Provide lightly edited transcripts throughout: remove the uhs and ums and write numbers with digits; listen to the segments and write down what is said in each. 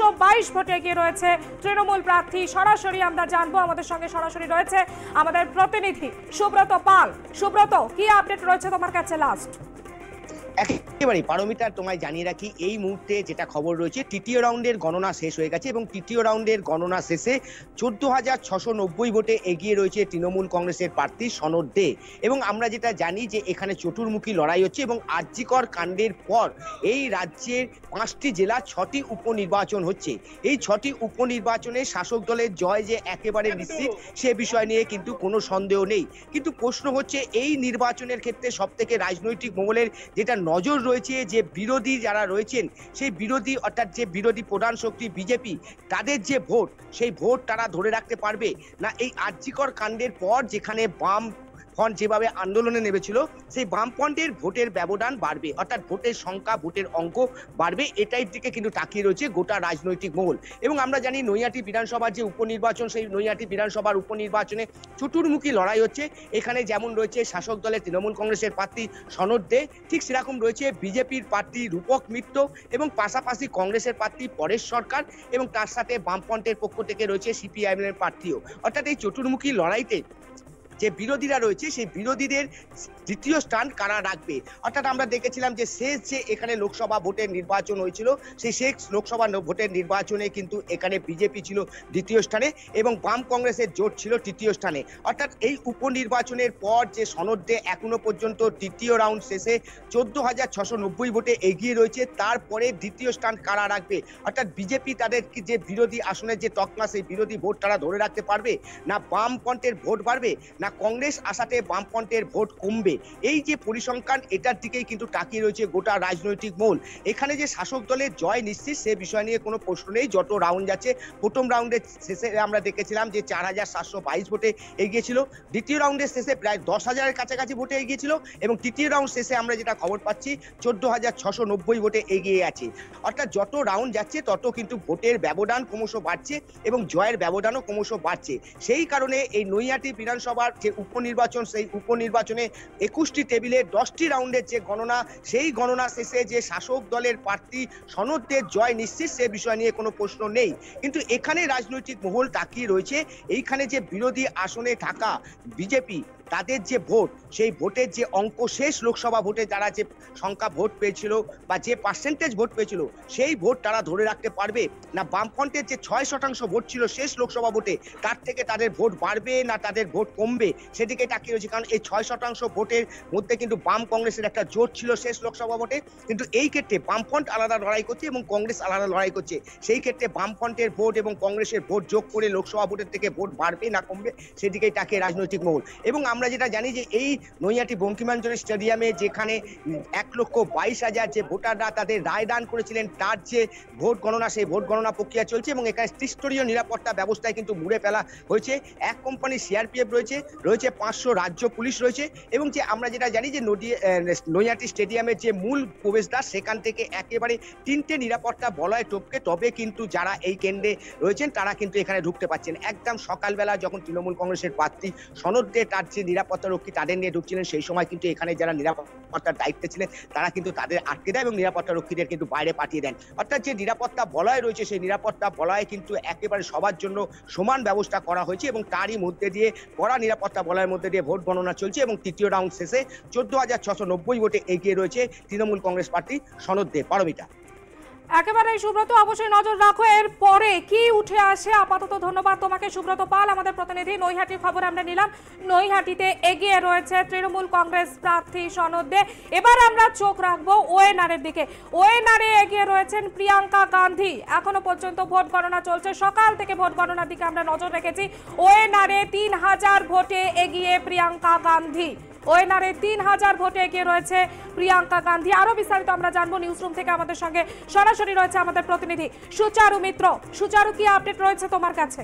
722 ভোটে এগিয়ে রয়েছে তৃণমূল প্রার্থী। সরাসরি আমরা জানবো, আমাদের সঙ্গে সরাসরি রয়েছে আমাদের প্রতিনিধি সুব্রত পাল। সুব্রত, কি আপডেট রয়েছে তোমার কাছে লাস্ট? একেবারে পারমিটার, তোমায় জানিয়ে রাখি এই মুহূর্তে যেটা খবর রয়েছে, তৃতীয় রাউন্ডের গণনা শেষ হয়ে গেছে এবং তৃতীয় রাউন্ডের গণনা শেষে 14,690 ভোটে এগিয়ে রয়েছে তৃণমূল কংগ্রেসের প্রার্থী সনদ দে। এবং আমরা যেটা জানি যে এখানে চতুর্মুখী লড়াই হচ্ছে এবং আরজিকর কাণ্ডের পর এই রাজ্যের 5টি জেলা 6টি উপনির্বাচন হচ্ছে। এই 6টি উপনির্বাচনে শাসক দলের জয় যে একেবারে নিশ্চিত সে বিষয় নিয়ে কিন্তু কোনো সন্দেহ নেই। কিন্তু প্রশ্ন হচ্ছে এই নির্বাচনের ক্ষেত্রে সব থেকে রাজনৈতিক মহলের যেটা নজর রয়েছে যে বিরোধী যারা রয়েছেন সেই বিরোধী অর্থাৎ যে বিরোধী প্রধান শক্তি বিজেপি, তাদের যে ভোট সেই ভোট তারা ধরে রাখতে পারবে না এই আরজিকর কাণ্ডের পর যেখানে বাম ফ্রন্ট যেভাবে আন্দোলনে নেমেছিল সেই বামফ্রন্টের ভোটের ব্যবধান বাড়বে, অর্থাৎ ভোটের সংখ্যা ভোটের অঙ্ক বাড়বে, এটাই দিকে কিন্তু তাকিয়ে রয়েছে গোটা রাজনৈতিক মহল। এবং আমরা জানি নৈহাটি বিধানসভার যে উপনির্বাচন, সেই নৈহাটি বিধানসভার উপনির্বাচনে চতুর্মুখী লড়াই হচ্ছে। এখানে যেমন রয়েছে শাসক দলের তৃণমূল কংগ্রেসের প্রার্থী সনদ দে, ঠিক সেরকম রয়েছে বিজেপির প্রার্থী রূপক মিত্র এবং পাশাপাশি কংগ্রেসের প্রার্থী পরেশ সরকার এবং তার সাথে বামফ্রন্টের পক্ষ থেকে রয়েছে সিপিআইএম এর প্রার্থীও। অর্থাৎ এই চতুর্মুখী লড়াইতে যে বিরোধীরা রয়েছে সেই বিরোধীদের দ্বিতীয় স্থান কারা রাখবে। অর্থাৎ আমরা দেখেছিলাম যে শেষ যে এখানে লোকসভা ভোটের নির্বাচন হয়েছিল সেই শেষ লোকসভা ভোটের নির্বাচনে কিন্তু এখানে বিজেপি ছিল দ্বিতীয় স্থানে এবং বাম কংগ্রেসের জোট ছিল তৃতীয় স্থানে। অর্থাৎ এই উপনির্বাচনের পর যে সনদ দে এখনো পর্যন্ত তৃতীয় রাউন্ড শেষে 14,690 ভোটে এগিয়ে রয়েছে, তারপরে দ্বিতীয় স্থান কারা রাখবে। অর্থাৎ বিজেপি তাদের যে বিরোধী আসনের যে তকমা সেই বিরোধী ভোট তারা ধরে রাখতে পারবে না বামফ্রন্টের ভোট বাড়বে না কংগ্রেস আসাতে বামফ্রন্টের ভোট কমবে। এই যে পরিসংখ্যান এটার দিকেই কিন্তু তাকিয়ে রয়েছে গোটা রাজনৈতিক মহল। এখানে যে শাসক দলের জয় নিশ্চিত সে বিষয় নিয়ে কোনো প্রশ্ন নেই। যত রাউন্ড যাচ্ছে, প্রথম রাউন্ডের শেষে আমরা দেখেছিলাম যে 4,722 ভোটে এগিয়েছিল, দ্বিতীয় রাউন্ডের শেষে প্রায় 10,000-এর কাছাকাছি ভোটে এগিয়েছিল এবং তৃতীয় রাউন্ড শেষে আমরা যেটা খবর পাচ্ছি 14,690 ভোটে এগিয়ে আছে। অর্থাৎ যত রাউন্ড যাচ্ছে তত কিন্তু ভোটের ব্যবধান ক্রমশ বাড়ছে এবং জয়ের ব্যবধানও ক্রমশ বাড়ছে। সেই কারণে এই নৈহাটি বিধানসভার যে উপনির্বাচন সেই উপনির্বাচনে 21টি টেবিলে 10টি রাউন্ডের যে গণনা, সেই গণনা শেষে যে শাসক দলের প্রার্থী সনদ দের জয় নিশ্চিত সে বিষয় নিয়ে কোনো প্রশ্ন নেই। কিন্তু এখানে রাজনৈতিক মহল তাকিয়ে রয়েছে এইখানে যে বিরোধী আসনে থাকা বিজেপি, তাদের যে ভোট সেই ভোটের যে অঙ্ক শেষ লোকসভা ভোটে যারা যে সংখ্যা ভোট পেয়েছিল বা যে পার্সেন্টেজ ভোট পেয়েছিল সেই ভোট তারা ধরে রাখতে পারবে না বামফ্রন্টের যে 6% ভোট ছিল শেষ লোকসভা ভোটে তার থেকে তাদের ভোট বাড়বে না তাদের ভোট কমবে সেদিকে তাকিয়ে রয়েছে। কারণ এই 6% ভোটের মধ্যে কিন্তু বাম কংগ্রেসের একটা জোট ছিল শেষ লোকসভা ভোটে, কিন্তু এই ক্ষেত্রে বামফ্রন্ট আলাদা লড়াই করছে এবং কংগ্রেস আলাদা লড়াই করছে। সেই ক্ষেত্রে বামফ্রন্টের ভোট এবং কংগ্রেসের ভোট যোগ করে লোকসভা ভোটের থেকে ভোট বাড়বে না কমবে সেদিকেই তাকিয়ে রাজনৈতিক মহল। এবং আমরা যেটা জানি যে এই নৈহাটি বঙ্কিমাঞ্চল স্টেডিয়ামে যেখানে 1,22,000 যে ভোটাররা তাদের রায় দান করেছিলেন তার যে ভোট গণনা সেই ভোট গণনা প্রক্রিয়া চলছে এবং এখানে ত্রিস্তরীয় নিরাপত্তা ব্যবস্থায় কিন্তু মুড়ে ফেলা হয়েছে। এক কোম্পানি সিআরপিএফ রয়েছে 500 রাজ্য পুলিশ রয়েছে এবং যে আমরা যেটা জানি যে নৈহাটি স্টেডিয়ামের যে মূল প্রবেশদ্বার সেখান থেকে একেবারে 3টে নিরাপত্তা বলয় টপকে তবে কিন্তু যারা এই কেন্দ্রে রয়েছেন তারা কিন্তু এখানে ঢুকতে পারছেন। একদম সকালবেলা যখন তৃণমূল কংগ্রেসের প্রার্থী সনদ দে তার যে নিরাপত্তা রক্ষী তাদের নিয়ে ঢুকছিলেন সেই সময় কিন্তু এখানে যারা নিরাপত্তার দায়িত্বে ছিলেন তারা কিন্তু তাদের আটকে দেয় এবং নিরাপত্তা রক্ষীদের কিন্তু বাইরে পাঠিয়ে দেন। অর্থাৎ যে নিরাপত্তা বলয় রয়েছে সেই নিরাপত্তা বলয়ে কিন্তু একেবারে সবার জন্য সমান ব্যবস্থা করা হয়েছে এবং তারই মধ্যে দিয়ে কড়া নিরাপত্তা বলয়ের মধ্যে দিয়ে ভোট গণনা চলছে এবং তৃতীয় রাউন্ড শেষে 14,690 ভোটে এগিয়ে রয়েছে তৃণমূল কংগ্রেস প্রার্থী সনদ দে। পারমিতা, একেবারে সুব্রত, অবশ্যই নজর রাখো এর পরে কি উঠে আসে। আপাতত ধন্যবাদ তোমাকে সুব্রত পাল, আমাদের প্রতিনিধি। নৈহাটির খবর আমরা নিলাম, নৈহাটিতে এগিয়ে রয়েছে তৃণমূল কংগ্রেস প্রার্থী সনদ দে। এবার আমরা চোখ রাখবো ওয়েনারের দিকে। ওয়েনারে এগিয়ে রয়েছেন প্রিয়াঙ্কা গান্ধী। এখনো পর্যন্ত ভোট গণনা চলছে, সকাল থেকে ভোট গণনার দিকে আমরা নজর রেখেছি। ওয়েনারে 3,000 ভোটে এগিয়ে প্রিয়াঙ্কা গান্ধী। ওয়েনারে 3,000 ভোটে এগিয়ে রয়েছে প্রিয়াঙ্কা গান্ধী। আরো বিস্তারিত আমরা জানবো নিউজরুম থেকে। আমাদের সঙ্গে সরাসরি রয়েছে আমাদের প্রতিনিধি সুচারু মিত্র। সুচারু, কি আপডেট রয়েছে তোমার কাছে?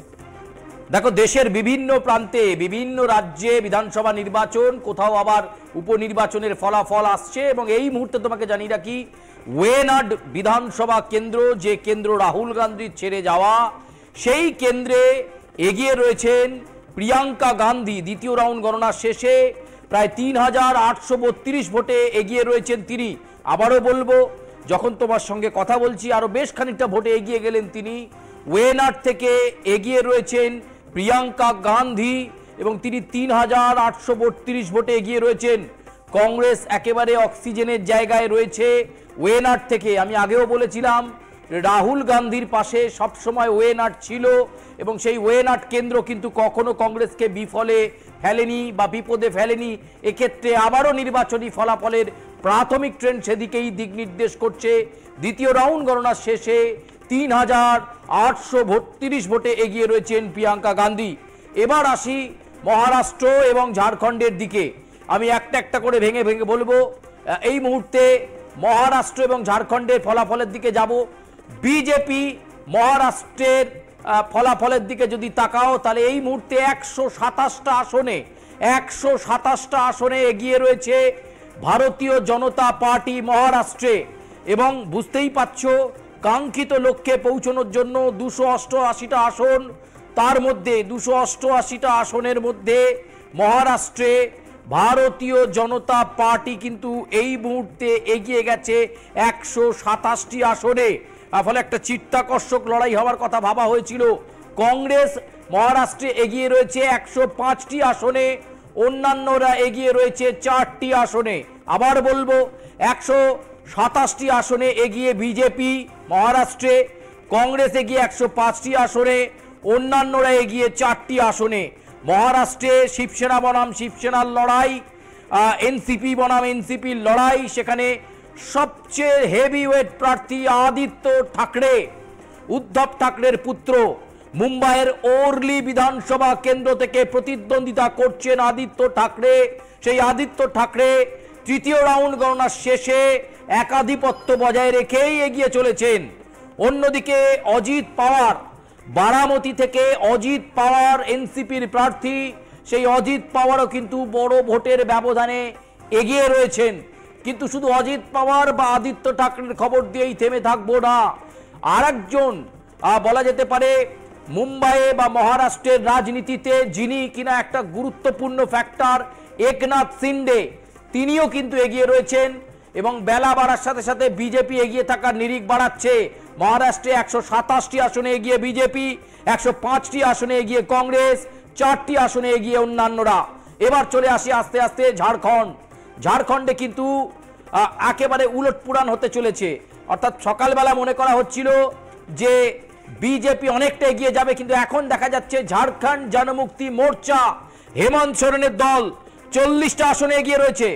দেখো, দেশের বিভিন্ন প্রান্তে বিভিন্ন রাজ্যে বিধানসভা নির্বাচন, কোথাও আবার উপনির্বাচনের ফলাফল আসছে এবং এই মুহূর্তে তোমাকে জানিয়ে রাখি ওয়েনাড বিধানসভা কেন্দ্র, যে কেন্দ্র রাহুল গান্ধীর ছেড়ে যাওয়া, সেই কেন্দ্রে এগিয়ে রয়েছেন প্রিয়াঙ্কা গান্ধী। দ্বিতীয় রাউন্ড গণনা শেষে প্রায় 3,832 ভোটে এগিয়ে রয়েছেন তিনি। আবারও বলবো, যখন তোমার সঙ্গে কথা বলছি আরো বেশ খানিকটা ভোটে এগিয়ে গেলেন তিনি। ওয়েনাড থেকে এগিয়ে রয়েছেন প্রিয়াঙ্কা গান্ধী এবং তিনি ৩,৮৩২ ভোটে এগিয়ে রয়েছেন। কংগ্রেস একেবারে অক্সিজেনের জায়গায় রয়েছে ওয়েনাড থেকে। আমি আগেও বলেছিলাম রাহুল গান্ধীর পাশে সবসময় ওয়েনাড ছিল এবং সেই ওয়েনাড কেন্দ্র কিন্তু কখনো কংগ্রেসকে বিফলে ফেলেনি বা বিপদে ফেলেনি। এক্ষেত্রে আবারও নির্বাচনী ফলাফলের প্রাথমিক ট্রেন্ড সেদিকেই দিক নির্দেশ করছে। দ্বিতীয় রাউন্ড গণনার শেষে ৩,৮৩২ ভোটে এগিয়ে রয়েছেন প্রিয়াঙ্কা গান্ধী। এবার আসি মহারাষ্ট্র এবং ঝাড়খণ্ডের দিকে। আমি একটা একটা করে ভেঙে ভেঙে বলবো। এই মুহূর্তে মহারাষ্ট্র এবং ঝাড়খণ্ডের ফলাফলের দিকে যাব। বিজেপি মহারাষ্ট্রের ফলাফলের দিকে যদি তাকাও তাহলে এই মুহূর্তে 127টা আসনে এগিয়ে রয়েছে ভারতীয় জনতা পার্টি মহারাষ্ট্রে। এবং বুঝতেই পারছো কাঙ্ক্ষিত লক্ষ্যে পৌঁছানোর জন্য 288টা আসন, তার মধ্যে 288টা আসনের মধ্যে মহারাষ্ট্রে ভারতীয় জনতা পার্টি কিন্তু এই মুহূর্তে এগিয়ে গেছে 127টি আসনে। ফলে একটা চিত্তাকর্ষক লড়াই হওয়ার কথা ভাবা হয়েছিল। কংগ্রেস মহারাষ্ট্রে এগিয়ে রয়েছে 105টি আসনে, অন্যান্যরা এগিয়ে রয়েছে 4টি আসনে। আবার বলবো 127টি আসনে এগিয়ে বিজেপি মহারাষ্ট্রে, কংগ্রেস এগিয়ে 105টি আসনে, অন্যান্যরা এগিয়ে 4টি আসনে। মহারাষ্ট্রে শিবসেনা বনাম শিবসেনার লড়াই, এনসিপি বনাম এনসিপির লড়াই। সেখানে সবচেয়ে হেভিওয়েট প্রার্থী আদিত্য ঠাকরে, উদ্ধব ঠাকরের পুত্র। মুম্বাইয়ের ওরলি বিধানসভা কেন্দ্র থেকে প্রতিদ্বন্দ্বিতা করছেন আদিত্য ঠাকরে। সেই আদিত্য ঠাকরে তৃতীয় রাউন্ড গণনার শেষে একাধিপত্য বজায় রেখেই এগিয়ে চলেছেন। অন্যদিকে অজিত পাওয়ার, বারামতি থেকে অজিত পাওয়ার এনসিপির প্রার্থী, সেই অজিত পাওয়ারও কিন্তু বড় ভোটের ব্যবধানে এগিয়ে রয়েছেন। কিন্তু শুধু অজিত পাওয়ার বা আদিত্য ঠাকরের খবর দিয়েই থেমে থাকবো না। আরেকজন বলা যেতে পারে মুম্বাইয়ে বা মহারাষ্ট্রের রাজনীতিতে যিনি কিনা একটা গুরুত্বপূর্ণ ফ্যাক্টর, একনাথ শিন্ডে, তিনিও কিন্তু এগিয়ে রয়েছেন। এবং বেলা বাড়ার সাথে সাথে বিজেপি এগিয়ে থাকার নিরিখ বাড়াচ্ছে। মহারাষ্ট্রে 127টি আসনে এগিয়ে বিজেপি, 105টি আসনে এগিয়ে কংগ্রেস, 4টি আসনে এগিয়ে অন্যান্যরা। এবার চলে আসি আস্তে আস্তে ঝাড়খণ্ড। ঝাড়খণ্ডে কিন্তু একেবারে উলটপুরাণ হতে চলেছে। অর্থাৎ সকালবেলা মনে করা হচ্ছিল যে বিজেপি অনেকটা এগিয়ে যাবে, কিন্তু এখন দেখা যাচ্ছে ঝাড়খণ্ড জনমুক্তি মোর্চা, হেমন্ত সোরেনের দল 40টা আসনে এগিয়ে রয়েছে।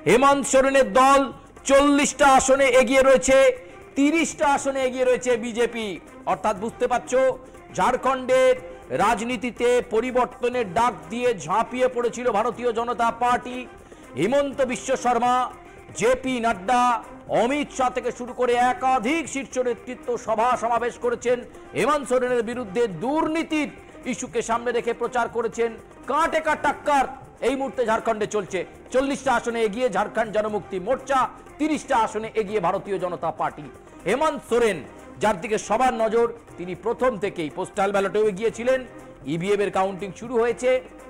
হেমন্ত সোরেনের দল 40টা আসনে এগিয়ে রয়েছে, 30টা আসনে এগিয়ে রয়েছে বিজেপি। অর্থাৎ বুঝতে পারছো ঝাড়খণ্ডের রাজনীতিতে পরিবর্তনের ডাক দিয়ে ঝাঁপিয়ে পড়েছিল ভারতীয় জনতা পার্টি। হিমন্ত বিশ্ব শর্মা, জেপি নাড্ডা, অমিত শাহ থেকে শুরু করে একাধিক শীর্ষ নেতৃত্ব সভা সমাবেশ করেছেন। হেমন্ত সোরেনের বিরুদ্ধে দুর্নীতির ইস্যুকে সামনে রেখে প্রচার করেছেন। কাঁটে কাট টাক্কার এই মুহূর্তে ঝাড়খণ্ডে চলছে। 40টা আসনে এগিয়ে ঝাড়খণ্ড জনমুক্তি মোর্চা, 30টা আসনে এগিয়ে ভারতীয় জনতা পার্টি। হেমন্ত সোরেন, যার দিকে সবার নজর, তিনি প্রথম থেকেই পোস্টাল ব্যালটেও এগিয়েছিলেন। ইভিএম এর কাউন্টিং শুরু হয়েছে,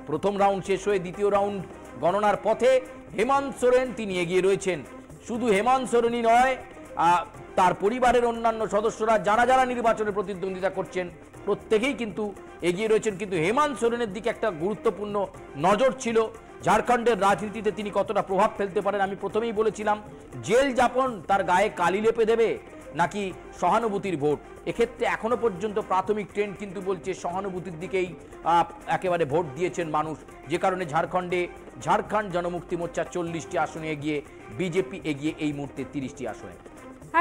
প্রথম রাউন্ড শেষ হয়ে দ্বিতীয় রাউন্ড গণনার পথে। হেমন্ত সোরেন তিনি এগিয়ে রয়েছেন। শুধু হেমন্ত সোরেনই নয়, তার পরিবারের অন্যান্য সদস্যরা যারা যারা নির্বাচনে প্রতিদ্বন্দ্বিতা করছেন প্রত্যেকেই কিন্তু এগিয়ে রয়েছেন। কিন্তু হেমন্ত সোরেনের দিকে একটা গুরুত্বপূর্ণ নজর ছিল। ঝাড়খণ্ডের রাজনীতিতে তিনি কতটা প্রভাব ফেলতে পারেন আমি প্রথমেই বলেছিলাম। জেল যাপন তার গায়ে কালি লেপে দেবে নাকি সহানুভূতির ভোট? এক্ষেত্রে এখনো পর্যন্ত প্রাথমিক ট্রেন্ড কিন্তু বলছে সহানুভূতির দিকেই একেবারে ভোট দিয়েছেন মানুষ। যে কারণে ঝাড়খণ্ডে ঝাড়খণ্ড জনমুক্তি মোর্চা 40টি আসনে এগিয়ে, বিজেপি এগিয়ে এই মুহূর্তে 30টি আসনে।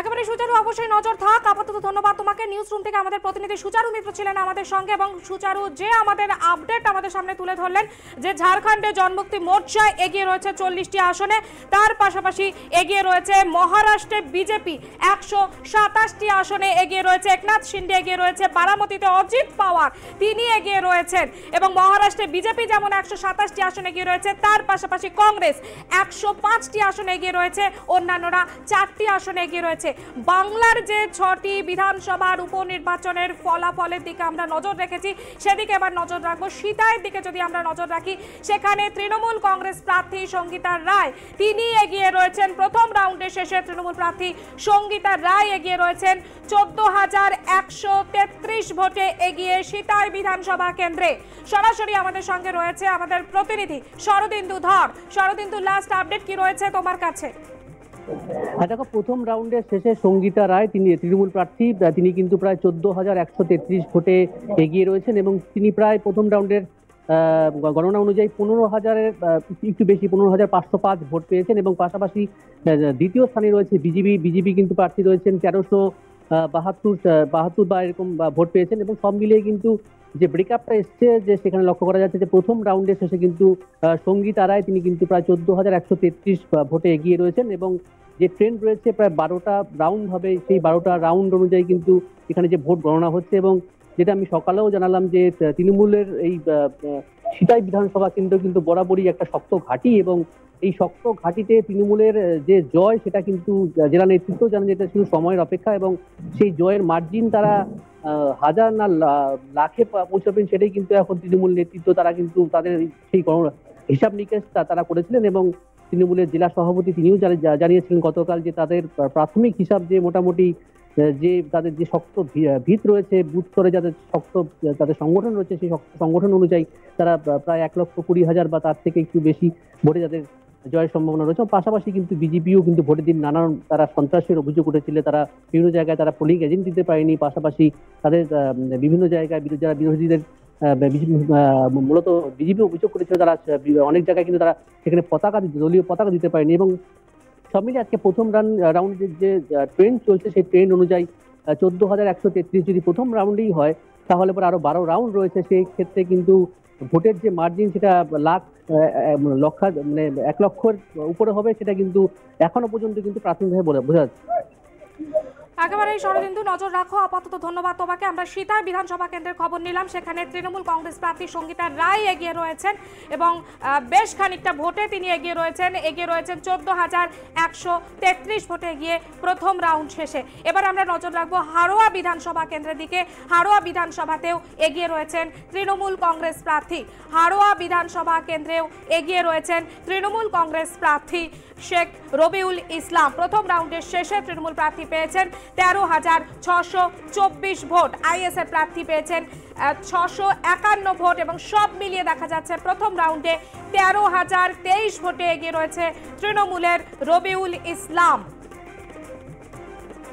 একেবারে সুচারু, অবশ্যই নজর থাক। আপাতত ধন্যবাদ তোমাকে। নিউজ রুম থেকে আমাদের প্রতিনিধি সুচারু মিত্র ছিলেন আমাদের সঙ্গে, এবং সুচারু যে আমাদের আপডেট আমাদের সামনে তুলে ধরলেন যে ঝাড়খণ্ডে জনমুক্তি মোর্চা এগিয়ে রয়েছে 40টি আসনে, তার পাশাপাশি এগিয়ে রয়েছে মহারাষ্ট্রে বিজেপি 127টি আসনে এগিয়ে রয়েছে। একনাথ শিন্ডে এগিয়ে রয়েছে, বারামতিতে অজিত পাওয়ার তিনি এগিয়ে রয়েছেন, এবং মহারাষ্ট্রে বিজেপি যেমন 127টি আসনে এগিয়ে রয়েছে, তার পাশাপাশি কংগ্রেস 105টি আসনে এগিয়ে রয়েছে, অন্যান্যরা 4টি আসনে এগিয়ে রয়েছে। রয়েছে। বাংলার যে 6টি বিধানসভার উপনির্বাচনের ফলাফলের দিকে আমরা নজর রেখেছি, সেদিকে এবার নজর রাখবো। সিতাইয়ের দিকে যদি আমরা নজর রাখি, সেখানে তৃণমূল কংগ্রেস প্রার্থী সঙ্গীতা রায় তিনি এগিয়ে রয়েছেন। প্রথম রাউন্ডের শেষে তৃণমূল প্রার্থী সঙ্গীতা রায় এগিয়ে রয়েছেন 14,133 ভোটে এগিয়ে সিতাই বিধানসভা কেন্দ্রে। সরাসরি আমাদের সঙ্গে রয়েছে আমাদের প্রতিনিধি শরদিন্দু ধর। শরদিন্দু, লাস্ট আপডেট কি রয়েছে তোমার কাছে? দেখো, প্রথম রাউন্ডের শেষে সঙ্গীতা রায় তিনি তৃণমূল প্রার্থী, তিনি কিন্তু প্রায় 14,133 ভোটে এগিয়ে রয়েছেন এবং তিনি প্রায় প্রথম রাউন্ডের গণনা অনুযায়ী 15,000-এর একটু বেশি 15,505 ভোট পেয়েছেন এবং পাশাপাশি দ্বিতীয় স্থানে রয়েছে বিজেপি কিন্তু প্রার্থী রয়েছেন 1372 বা এরকম ভোট পেয়েছেন এবং সব মিলিয়ে কিন্তু যে ব্রেকআপটা এসছে যে সেখানে লক্ষ্য করা যাচ্ছে যে প্রথম রাউন্ডের শেষে কিন্তু সঙ্গীতা রায় তিনি কিন্তু প্রায় 14,133 ভোটে এগিয়ে রয়েছেন এবং যে ট্রেন্ড রয়েছে প্রায় 12টা রাউন্ড হবে, সেই 12টা রাউন্ড অনুযায়ী কিন্তু এখানে যে ভোট গণনা হচ্ছে এবং যেটা আমি সকালেও জানালাম যে তৃণমূলের এই সিতাই বিধানসভা কেন্দ্র কিন্তু বরাবরই একটা শক্ত ঘাঁটি এবং এই শক্ত ঘাঁটিতে তৃণমূলের যে জয় সেটা কিন্তু জেলা নেতৃত্ব জানেন যেটা শুধু সময়ের অপেক্ষা এবং সেই জয়ের মার্জিন তারা হাজার না লাখে পৌঁছাবেন সেটাই কিন্তু এখন তৃণমূল নেতৃত্ব তারা কিন্তু তাদের সেই হিসাব নিকেশ তারা করেছিলেন এবং তৃণমূলের জেলা সভাপতি তিনিও জানিয়েছিলেন গতকাল যে তাদের প্রাথমিক হিসাব যে মোটামুটি যে তাদের যে শক্ত ভিত রয়েছে, বুথ স্তরে যাদের শক্ত তাদের সংগঠন রয়েছে, সেই শক্ত সংগঠন অনুযায়ী তারা প্রায় 1,20,000 বা তার থেকে একটু বেশি ভোটে যাদের জয়ের সম্ভাবনা রয়েছে। পাশাপাশি কিন্তু বিজেপিও কিন্তু ভোটের দিন নানান তারা সন্ত্রাসের অভিযোগ উঠেছিল, তারা বিভিন্ন জায়গায় তারা পোলিং এজেন্ট দিতে পারেনি, পাশাপাশি তাদের বিভিন্ন জায়গায় যারা বিরোধীদের মূলত বিজেপি অভিযোগ করেছিল তারা অনেক জায়গায় কিন্তু তারা সেখানে দলীয় পতাকা দিতে পারেনি এবং সব মিলে আজকে প্রথম রাউন্ডের যে ট্রেন্ড চলছে সেই ট্রেন্ড অনুযায়ী 14,133 যদি প্রথম রাউন্ডেই হয় তাহলে পরে আরো 12 রাউন্ড রয়েছে, সেই ক্ষেত্রে কিন্তু ভোটের যে মার্জিন সেটা মানে 1 লক্ষের উপরে হবে, সেটা কিন্তু এখনো পর্যন্ত কিন্তু প্রাথমিকভাবে বোঝা যাচ্ছে। একেবারেই শরদিন্দু, নজর রাখো। আপাতত ধন্যবাদ তোমাকে। আমরা সিতাই বিধানসভা কেন্দ্রের খবর নিলাম, সেখানে তৃণমূল কংগ্রেস প্রার্থী সঙ্গীতা রায় এগিয়ে রয়েছেন এবং বেশ খানিকটা ভোটে তিনি এগিয়ে রয়েছেন 14,133 ভোটে এগিয়ে প্রথম রাউন্ড শেষে। এবার আমরা নজর রাখবো হাড়োয়া বিধানসভা কেন্দ্রের দিকে। হাড়োয়া বিধানসভাতেও এগিয়ে রয়েছেন তৃণমূল কংগ্রেস প্রার্থী। হাড়োয়া বিধানসভা কেন্দ্রেও এগিয়ে রয়েছেন তৃণমূল কংগ্রেস প্রার্থী শেখ রবিউল ইসলাম। প্রথম রাউন্ডের শেষে তৃণমূল প্রার্থী পেয়েছেন 13,624 ভোট, আইএসএফ প্রার্থী পেয়েছেন 651 ভোট এবং সব মিলিয়ে দেখা যাচ্ছে প্রথম রাউন্ডে 13,023 ভোটে এগিয়ে রয়েছে তৃণমূলের রবিউল ইসলাম।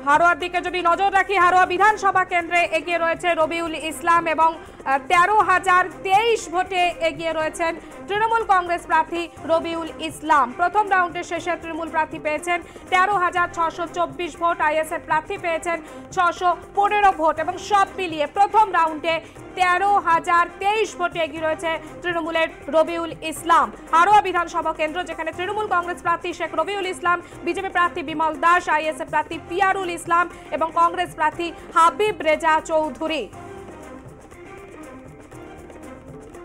হাড়োয়ার দিকে যদি নজর রাখি, হাড়োয়া বিধানসভা কেন্দ্রে এগিয়ে রয়েছে রবিউল ইসলাম এবং 13,023 ভোটে এগিয়ে রয়েছেন তৃণমূল কংগ্রেস প্রার্থী রবিউল ইসলাম। প্রথম রাউন্ডের শেষে তৃণমূল প্রার্থী পেয়েছেন 13,624 ভোট, আইএসএফ প্রার্থী পেয়েছেন 615 ভোট এবং সব মিলিয়ে প্রথম রাউন্ডে 13,023 ভোটে এগিয়ে রয়েছে তৃণমূলের রবিউল ইসলাম। হাড়োয়া বিধানসভা কেন্দ্র, যেখানে তৃণমূল কংগ্রেস প্রার্থী শেখ রবিউল ইসলাম, বিজেপি প্রার্থী বিমল দাস, আইএসএফ প্রার্থী পিয়ারুল ইসলাম এবং কংগ্রেস প্রার্থী হাবিব রেজা চৌধুরী।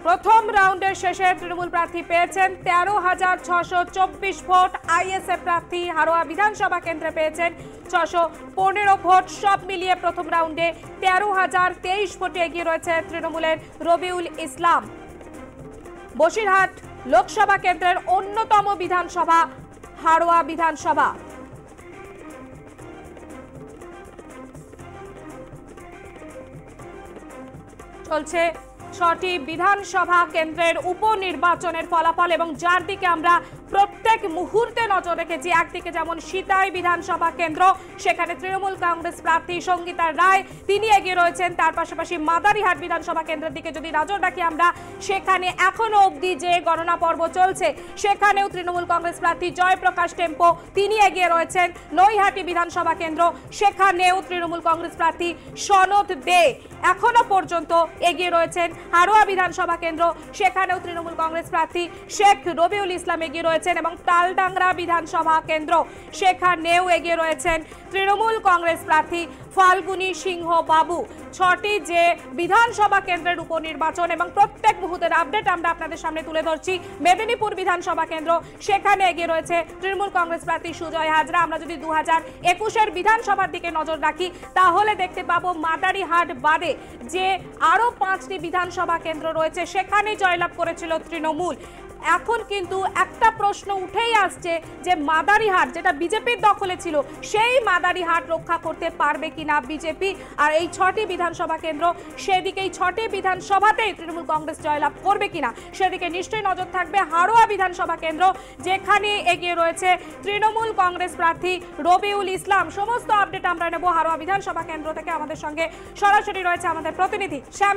প্রথম রাউন্ডের শেষে তৃণমূল প্রার্থী পেয়েছেন 13,624 ভোট, আইএসএফ প্রার্থী হাড়োয়া বিধানসভা কেন্দ্রে পেয়েছেন 615 ভোট। সব মিলিয়ে প্রথম রাউন্ডে 13,023 ভোটে এগিয়ে রয়েছে তৃণমূলের রবিউল ইসলাম। বসিরহাট লোকসভা কেন্দ্রের অন্যতম বিধানসভা হাড়োয়া বিধানসভা। চলছে 6টি বিধানসভা কেন্দ্রের উপনির্বাচনের ফলাফল এবং যার দিকে আমরা প্রত্যেক মুহূর্তে নজর রেখেছি। একদিকে যেমন সিতাই বিধানসভা কেন্দ্র, সেখানে তৃণমূল কংগ্রেস প্রার্থী সঙ্গীতা রায় তিনি এগিয়ে রয়েছেন। তার পাশাপাশি মাদারিহাট বিধানসভা কেন্দ্রের দিকে যদি নজর রাখি আমরা, সেখানে এখনো অবধি যে গণনা পর্ব চলছে সেখানেও তৃণমূল কংগ্রেস প্রার্থী জয়প্রকাশ টেম্পো তিনি এগিয়ে রয়েছেন। নৈহাটি বিধানসভা কেন্দ্র, সেখানেও তৃণমূল কংগ্রেস প্রার্থী সনদ দে এখনো পর্যন্ত এগিয়ে রয়েছেন। হাড়োয়া বিধানসভা কেন্দ্র, সেখানেও তৃণমূল কংগ্রেস প্রার্থী শেখ রবিউল ইসলাম এগিয়ে রয়েছেন। রয়েছেন এবং তালডাংরা বিধানসভা কেন্দ্র সেখানেও এগিয়ে রয়েছেন তৃণমূল কংগ্রেস প্রার্থী ফাল্গুনী সিংহ বাবু। 6টি যে বিধানসভা কেন্দ্রের উপনির্বাচন এবং প্রত্যেক মুহূর্তের আপডেট আমরা আপনাদের সামনে তুলে ধরছি। মেদিনীপুর বিধানসভা কেন্দ্র সেখানে এগিয়ে রয়েছে তৃণমূল কংগ্রেস প্রার্থী সুজয় হাজরা। আমরা যদি 2021-এর বিধানসভার দিকে নজর রাখি তাহলে দেখতে পাবো মাদারিহাট বাদে যে আরো 5টি বিধানসভা কেন্দ্র রয়েছে সেখানে জয়লাভ করেছিল তৃণমূল। এখন কিন্তু একটা প্রশ্ন উঠেই আসছে যে মাদারিহাট যেটা বিজেপির দখলে ছিল সেই মাদারিহাট রক্ষা করতে পারবে কিনা বিজেপি। আর এই 6টি বিধানসভা কেন্দ্র সেদিকেই 6টি বিধানসভাতেই তৃণমূল কংগ্রেস জয়লাভ করবে কিনা সেদিকে নিশ্চয়ই নজর থাকবে। হারোয়া বিধানসভা কেন্দ্র যেখানে এগিয়ে রয়েছে তৃণমূল কংগ্রেস প্রার্থী রবিউল ইসলাম। সমস্ত আপডেট আমরা নেব হারোয়া বিধানসভা কেন্দ্র থেকে। আমাদের সঙ্গে সরাসরি রয়েছে আমাদের প্রতিনিধি শ্যাম।